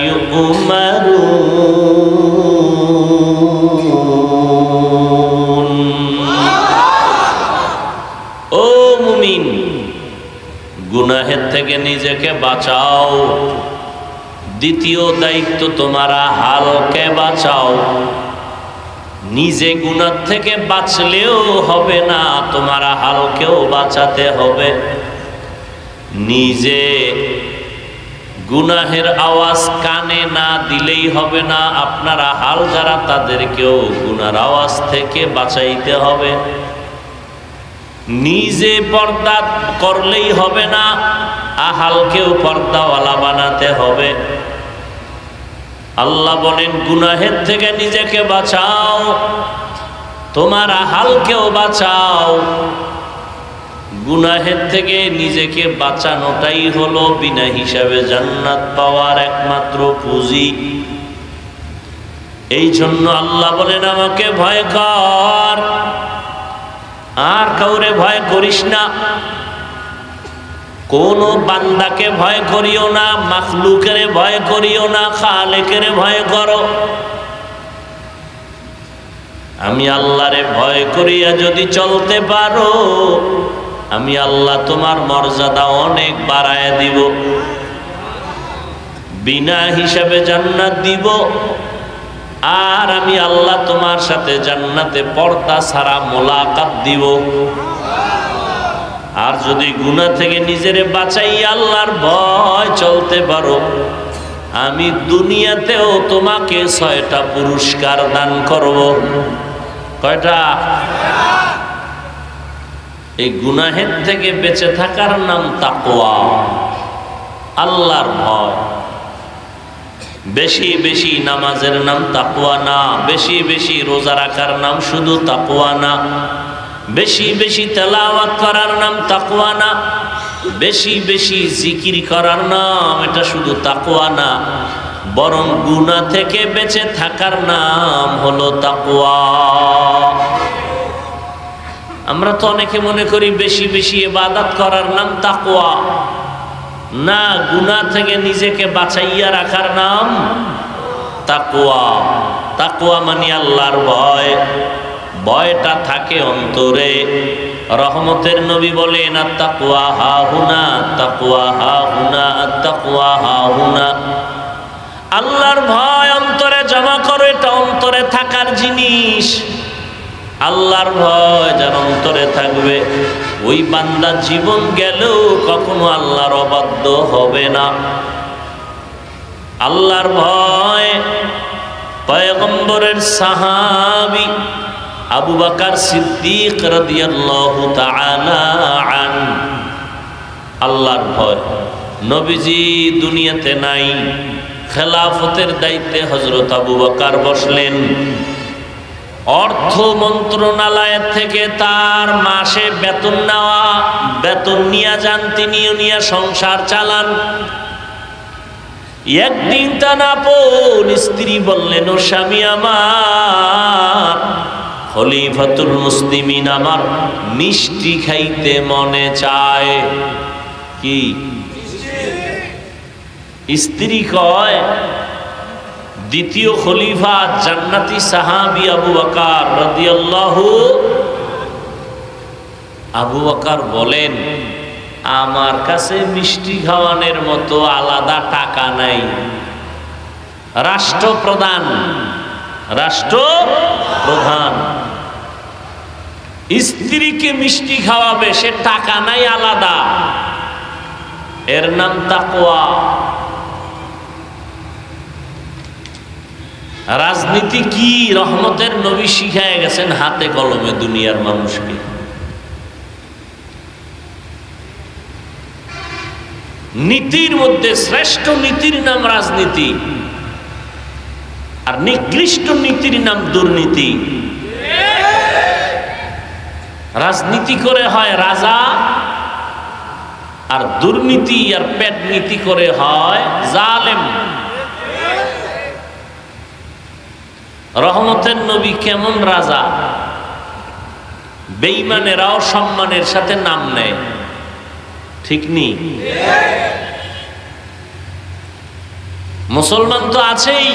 ইউমারুন। ও মুমিন, গুনাহের থেকে নিজেকে বাঁচাও। দ্বিতীয় দায়িত্ব, তোমারা হালকে বাঁচাও। নিজে গুনাহ থেকে বাঁচলেও হবে না, তোমারা হালকেও বাঁচাতে হবে। নিজে গুনাহের আওয়াজ কানে না দিলেই হবে না, আপনারা হাল যারা তাদেরকেও গুনার আওয়াজ থেকে বাঁচাইতে হবে। নিজে পর্দা করলেই হবে না, আহালকেও পর্দাওয়ালা বানাতে হবে। আল্লাহ বলেন গুনাহের থেকে নিজেকে বাঁচাও, তোমার আহালকেও বাঁচাও। গুনাহের থেকে নিজেকে বাঁচানোটাই হলো বিনা হিসাবে জান্নাত পাওয়ার একমাত্র পুঁজি। এই জন্য আল্লাহ বলেন আমাকে ভয় কর, আর কাউরে ভয় করিস না। কোন বান্দাকে ভয় করিও না, মাখলুকের ভয় করিও না, খালেকের ভয় করো। আমি আল্লাহরে ভয় করিয়া যদি চলতে পারো, আমি আল্লাহ তোমার মর্যাদা অনেক বাড়ায় দিব, বিনা হিসাবে জান্নাত দিব। আর আমি আল্লাহ তোমার সাথে জান্নাতে পর্দা ছাড়া মোলাকাত দিব। আর যদি গুনাহ থেকে নিজেরে বাঁচাই আল্লাহর ভয় চলতে পারো, আমি দুনিয়াতেও তোমাকে 6টা পুরস্কার দান করব। কয়টা? এই গুনাহের থেকে বেঁচে থাকার নাম তাকওয়া, আল্লাহর ভয়। বেশি বেশি নামাজের নাম তাকওয়া না, বেশি বেশি রোজা রাখার নাম শুধু তাকওয়া না, বেশি বেশি তেলাওয়াত করার নাম তাকওয়া না, বেশি বেশি জিকির করার নাম এটা শুধু তাকওয়া না, বরং গুনাহ থেকে বেঁচে থাকার নাম হলো তাকওয়া। আমরা তো অনেকে মনে করি বেশি বেশি ইবাদত করার নাম তাকওয়া, না, গুনাহ থেকে নিজেকে বাঁচাইয়া রাখার নাম তাকওয়া। তাকওয়া মানে আল্লাহর ভয়। ভয়টা থাকে অন্তরে। রহমতের নবী বলেন আত-তাকওয়া হাহুনা, তাকওয়া হাহুনা, আত-তাকওয়া হাহুনা। আল্লাহর ভয় অন্তরে জমা করো, এটা অন্তরে থাকার জিনিস। আল্লাহর ভয় যার অন্তরে থাকবে, ওই বান্দা জীবন গেলেও কখনো আল্লাহর অবাধ্য হবে না। আল্লাহর ভয় পয়গম্বরের সাহাবী আবু বকর সিদ্দিক রাদিয়াল্লাহু তাআলা আনহু, আল্লাহর ভয়। নবীজি দুনিয়াতে নাই, খেলাফতের দায়িত্বে হযরত আবু বকর বসলেন। অর্থ মন্ত্রণালয় থেকে তার মাসে বেতন নেওয়া, বেতন নিয়ে যান, তিনিও নিয়ে সংসার চালান। একদিন তার আপন স্ত্রী বললেন, ও স্বামী আমার, খলিফাতুল মুসলিমিন, আমার মিষ্টি খাইতে মনে চায়। কি স্ত্রী কয়, দ্বিতীয় খলিফা জান্নাতি সাহাবী আবু বকর রাদিয়াল্লাহু। আবু বকর বলেন, আমার কাছে মিষ্টি খাওয়ানোর মতো আলাদা টাকা নাই। রাষ্ট্রপ্রধান, রাষ্ট্রপ্রধান স্ত্রীকে মিষ্টি খাওয়াবে, সে টাকা নাই আলাদা। এর নাম তাকওয়া। রাজনীতি কি রহমতের নবী শিখায় গেছেন হাতে কলমে দুনিয়ার মানুষকে। নীতির মধ্যে শ্রেষ্ঠ নীতির নাম রাজনীতি, আর নিকৃষ্ট নীতির নাম দুর্নীতি। রাজনীতি করে হয় রাজা, আর দুর্নীতি আর পেট নীতি করে হয় জালেম। রহমতের নবী কেমন রাজা, বেঈমানেরাও সম্মানের সাথে নাম নেয়, ঠিক নেই? মুসলমান তো আছেই।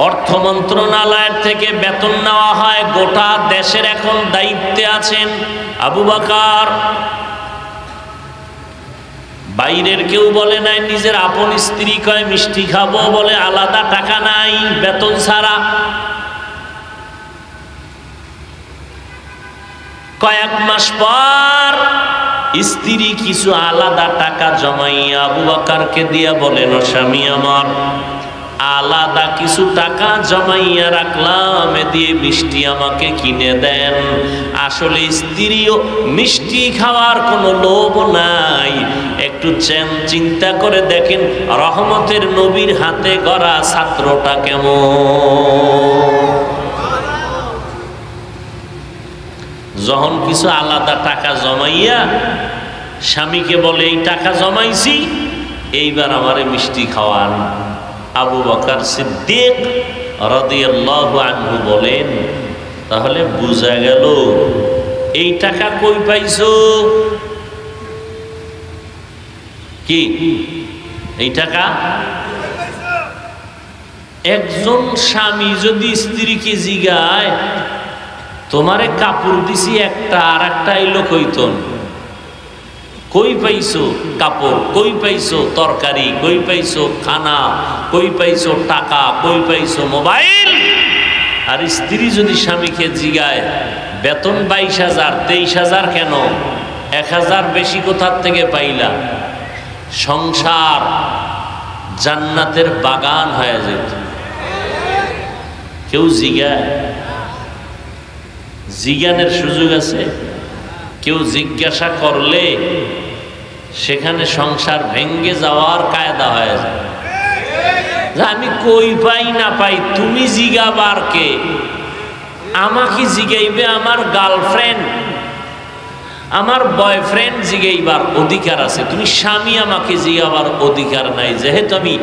অর্থ মন্ত্রণালয়ের থেকে বেতন নেওয়া হয়, গোটা দেশের এখন দায়িত্বে আছেন আবু বকর। বাইরের কেউ বলে নাই, নিজের আপন স্ত্রী কয় মিষ্টি খাবো, বলে আলাদা টাকা নাই, বেতন ছাড়া। কয়েক মাস পর স্ত্রী কিছু আলাদা টাকা জমাইয়া আবু বকরকে দিয়া বলেন, ও স্বামী আমার, আলাদা কিছু টাকা জমাইয়া রাখলাম, এ দিয়ে মিষ্টি আমাকে কিনে দেন। আসলে স্ত্রীও মিষ্টি খাওয়ার কোনো লোভ নাই। একটু চিন্তা করে দেখেন, রহমতের নবীর হাতে গড়া ছাত্রটা কেমন। যখন কিছু আলাদা টাকা জমাইয়া স্বামীকে বলে, এই টাকা জমাইছি, এইবার আমারে মিষ্টি খাওয়ান। আবু বকর সিদ্দিক রাদিয়াল্লাহু আনহু বলেন, তাহলে বুঝা গেল এই টাকা কই পাইছো? কি এই টাকা? একজন স্বামী যদি স্ত্রীকে জিগায়, তোমারে কাপড় দিছি একটা, আর একটা এলো কইতন, কই পাইছো কাপড়, কই পাইছো তরকারি, কই পাইছো খানা, কই পাইছো টাকা, কই পাইছো মোবাইল? আর স্ত্রী যদি স্বামীকে জিগায়, বেতন 22,000, 23,000 কেন, 1,000 বেশি কোথার থেকে পাইলা? সংসার জান্নাতের বাগান হয়ে যেত। কেউ জিগায়, জিজ্ঞানের সুযোগ আছে। কেউ জিজ্ঞাসা করলে সেখানে সংসার ভেঙ্গে যাওয়ার কায়দা হয়ে যায়। আমি কই পাই না পাই, তুমি জিগাবার কে? আমাকে জিগাইবে আমার গার্লফ্রেন্ড, আমার বয়ফ্রেন্ড জিগাইবার অধিকার আছে। তুমি স্বামী, আমাকে জিগাবার অধিকার নাই, যেহেতু আমি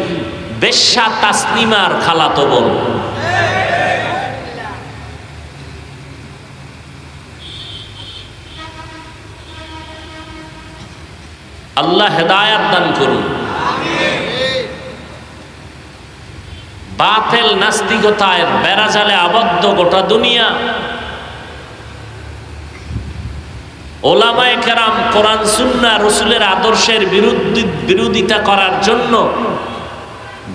বেশ্যা তাসলিমার খালাতো বোন। আল্লাহ হেদায়াত দান করুন। বাতিল নাস্তিকতায় বেড়াজালে আবদ্ধ গোটা দুনিয়া। ওলামায়ে কেরাম কোরআন সুন্নাহ রাসূলের আদর্শের বিরোধিতা করার জন্য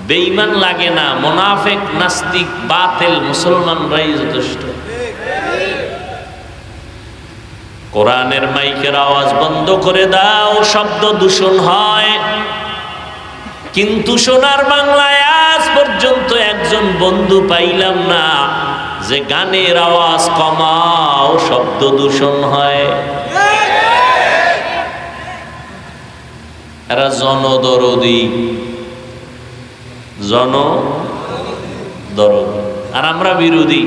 বেঈমান লাগে না, মুনাফিক নাস্তিক বাতিল মুসলমানরাই যথেষ্ট। কোরআনের মাইকের আওয়াজ বন্ধ করে দাও, শব্দ দূষণ হয়। কিন্তু সোনার বাংলায় আজ পর্যন্ত একজন বন্ধু পাইলাম না যে গানের আওয়াজ কমাও, শব্দ দূষণ হয়। এরা জনদরদি, আর আমরা বিরোধী।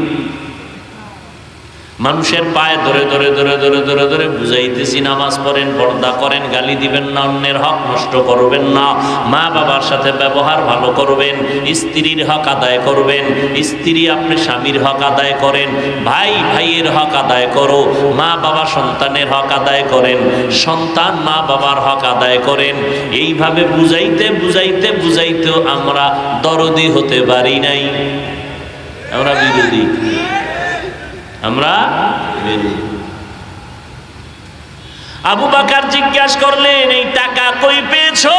মানুষের পায়ে ধরে ধরে ধরে ধরে ধরে ধরে বুঝাইতেছি, নামাজ পড়েন, পর্দা করেন, গালি দিবেন না, অন্যের হক নষ্ট করবেন না, মা বাবার সাথে ব্যবহার ভালো করবেন, স্ত্রীর হক আদায় করবেন, স্ত্রী আপনি স্বামীর হক আদায় করেন, ভাই ভাইয়ের হক আদায় করো, মা বাবা সন্তানের হক আদায় করেন, সন্তান মা বাবার হক আদায় করেন। এইভাবে বুঝাইতে বুঝাইতে বুঝাইতেও আমরা দরদি হতে পারি নাই, আমরা বিরোধী। আবু বকর জিজ্ঞাসা করলেন, এই টাকা কই পেয়েছো?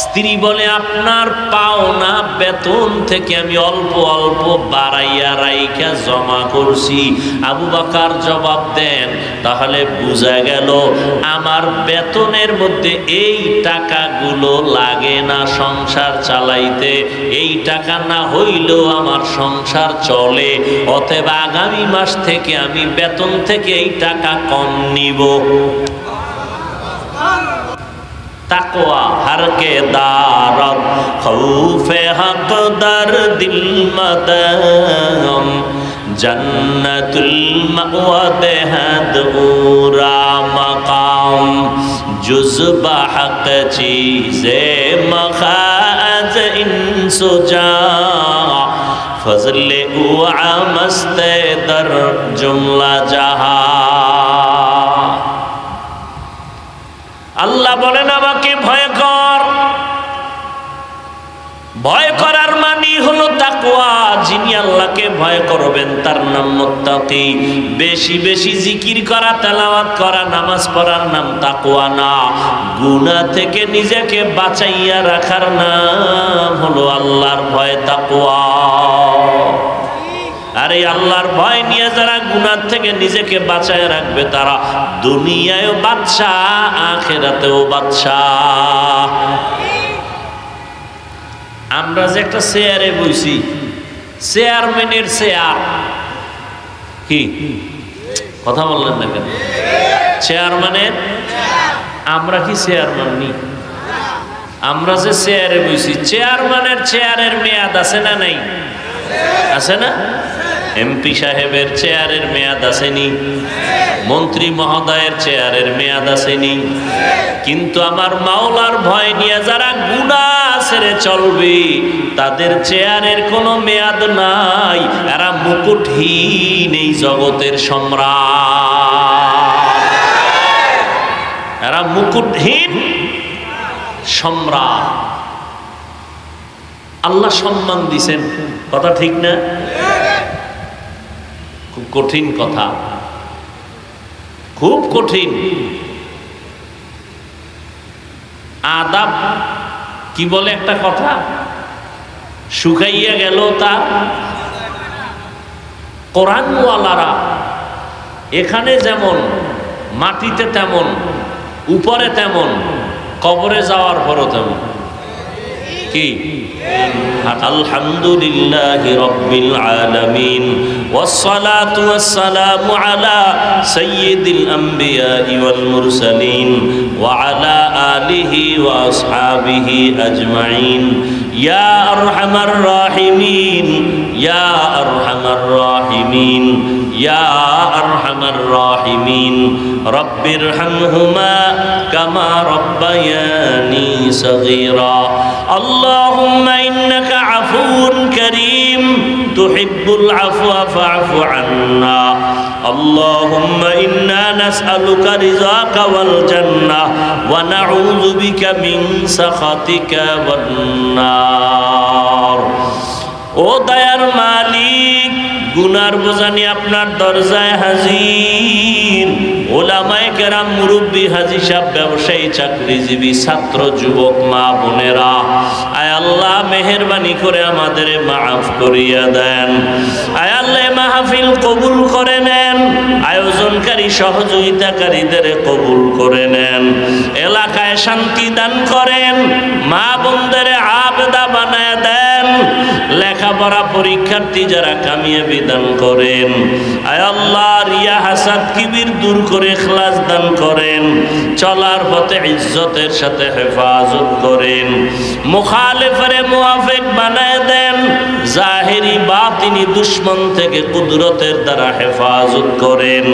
স্ত্রী বলে, আপনার পাওনা বেতন থেকে আমি অল্প অল্প বাড়াইয়া রাইখা জমা করছি। আবু বকর জবাব দেন, তাহলে বোঝা গেল আমার বেতনের মধ্যে এই টাকাগুলো লাগে না সংসার চালাইতে, এই টাকা না হইলেও আমার সংসার চলে, অতএব আগামী মাস থেকে আমি বেতন থেকে এই টাকা কম নিব। তাকওয়া হরকে দারত খৌফে হক দর দিল মদম জন্নতুল মাওয়া দেহদ উরা মকাম জুজবা হক চীজে মখাজ ইনসুজা ফজলে উআ মস্তে দর জুমলা জাহা। আল্লাহ বলেন, আমাকে ভয় কর। ভয় করার মানে হলো তাকওয়া। যিনি আল্লাহকে ভয় করবেন তার নাম মুত্তাকি। বেশি বেশি জিকির করা, তেলাওয়াত করা, নামাজ পড়ার নাম তাকওয়া না। গুনাহ থেকে নিজেকে বাঁচাইয়া রাখার নাম হলো আল্লাহর ভয়, তাকওয়া। আর এই আল্লাহর ভয় নিয়ে যারা গুনাহ থেকে নিজেকে বাঁচায় রাখবে তারা দুনিয়ায়ও বাদশাহ, আখিরাতেও বাদশাহ। আমরা যে একটা চেয়ারে বইছি, চেয়ারম্যানের চেয়ার, কি কথা বললেন না কেন? চেয়ারম্যানের, আমরা কি চেয়ারম্যান নি? আমরা যে চেয়ারে বইছি, চেয়ারম্যানের চেয়ারের মেয়াদ আছে না নাই? আছে না? এমপি সাহেবের চেয়ারের মেয়াদ আসেনি, মন্ত্রী মহোদয়ের চেয়ারের মেয়াদ আসেনি। কিন্তু আমার মাওলার ভয় নিয়ে যারা গুনাহ ছেড়ে চলবে তাদের চেয়ারের কোনো মেয়াদ নাই। এরা মুকুটহীন এই জগতের সম্রাট, এরা মুকুটহীন সম্রাট। আল্লাহ সম্মান দিছেন, কথা ঠিক না? খুব কঠিন কথা, খুব কঠিন। আদাব কি বলে একটা কথা, শুকাইয়া গেল তার। কোরআনওয়ালারা এখানে যেমন, মাটিতে তেমন, উপরে তেমন, কবরে যাওয়ার পরও তেমন। কি? আলহামদুলিল্লাহি রাব্বিল আলামিন ওয়াসসালাতু ওয়াসসালামু আলা সাইয়্যিদিল আমবিয়াই ওয়াল মুরসালিন ওয়া আলা আলিহি ওয়া আসহাবিহি আজমাইন। ইয়া আরহামার রাহিমিন, ইয়া আরহামার রাহিমিন, ইয়া আরহামার রাহিমিন। রব্বিরহামহুমা কামা রব্বায়ানি সগীরা। আল্লাহুম্মা ইন্নাকা আফুউন কারীম তুহিব্বুল আফওয়া ফা'ফু আন্না। আল্লাহুম্মা ইন্না নাসআলুকা রিযাকা ওয়াল জান্নাহ ওয়া নাউযু বিকা মিন সাখাতিকা ওয়ান নার। ও দয়ার মালিক, গুনার বোঝা নিয়ে আপনার দরজায় হাজির। ওলামায়ে কেরাম, মুরব্বী, হাজী সাহেব, ব্যবসায়ী, চাকরিজীবী, ছাত্র, যুবক, মা বোনেরা, আয় আল্লাহ মেহেরবানি করে আমাদের মাফ করিয়া দেন। আয় আল্লাহ মাহফিল কবুল করে নেন, আয়োজনকারী সহযোগিতাকারীদের কবুল করে নেন, এলাকায় শান্তি দান করেন, মা বোনদের আবেদা বানায় দেন, লেখাপড়া পরীক্ষার্থী যারা কামিয়াবি দান করেন। আয় আল্লাহ রিয়া হাসাদ কিবির দূর করে ইখলাস দান করেন, চলার পথে ইজ্জতের সাথে হেফাজত করেন, মুখালিফরে মুআফিক বানায় দেন, জাহেরি বাতিনি দুশমন থেকে কুদরতের দ্বারা হেফাজত করেন,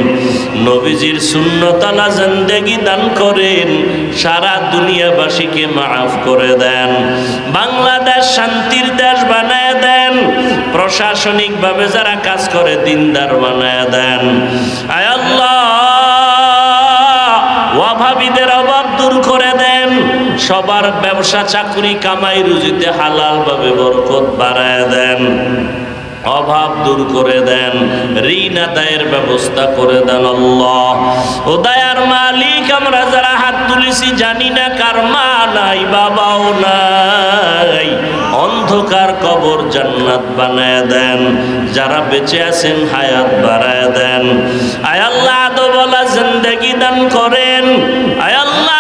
নবীজির সুন্নতালা জিন্দেগি দান করেন, সারা দুনিয়াবাসীকে মাফ করে দেন, বাংলাদেশ শান্তির দেশ বানায় দেন, প্রশাসনিকভাবে যারা কাজ করে দিনদার বানায় দেন। আয় আল্লাহ অভাবীদের অভাব দূর করে দেন, সবার ব্যবসা চাকরি কামাই রুজিতে হালাল ভাবে বরকত বাড়ায় দেন, অভাব দূর করে দেন, ঋণ আদায়ের ব্যবস্থা করে দেন। আল্লাহ ও দয়ার মালিক, আমরা যারা হাত তুলেছি জানি না কার মা নাই বাবাও নাই, অন্ধকার কবর জান্নাত বানায় দেন, যারা বেঁচে আছেন হায়াত বাড়ায় দেন। আয় আল্লাহ আদবওয়ালা জিন্দেগি দান করেন, আয় আল্লাহ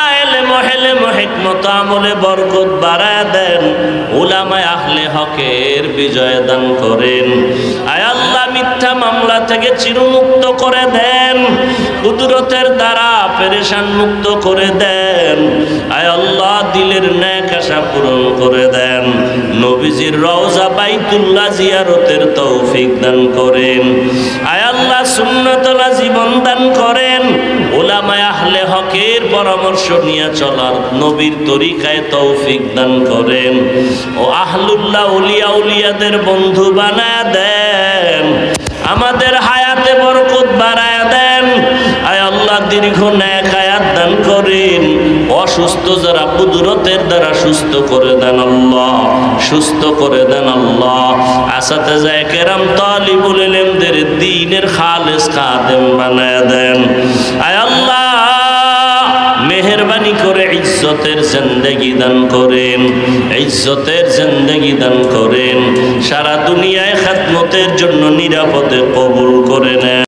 হিকমত আমলে বরকত বাড়ায় দেন, উলামায়ে আহলে হকের বিজয় দান করেন। আয় আল্লাহ মিথ্যা মামলা থেকে চিরমুক্ত করে দেন, কুদরতের দ্বারা পেরেশান মুক্ত করে দেন। আয় আল্লাহ দিলের নেক আশা পূরণ করে দেন, নবীজির রওজা বাইতুল্লাহ জিয়ারতের তৌফিক দান করেন। আয় আল্লাহ সুন্নতলা জীবন দান করেন, উলামায়ে আহলে হকের পরামর্শ নিয়ে চলার নবীর তরিকায় তৌফিক দান করেন, ও আহলুল্লাহ উলিয়া উলিয়াদের বন্ধু বানায় দেন, আমাদের হায়াতে বরকত বাড়ায় দেন। আয় আল্লাহ দীর্ঘ নেক হায়াত দান করেন, অসুস্থ যারা কুদরতের দ্বারা সুস্থ করে দেন আল্লাহ, সুস্থ করে দেন আল্লাহ। আসাতেজায়ে কেরাম তালিবুল ইলমদের দ্বীনের খালেস খাদেম বানায় দেন। আয় আল্লাহ মেহেরবানি করে ইজ্জতের জিন্দেগি দান করেন, ইজ্জতের জিন্দেগি দান করেন, সারা দুনিয়ায় খিদমতের জন্য নিরাপদে কবুল করে নেন।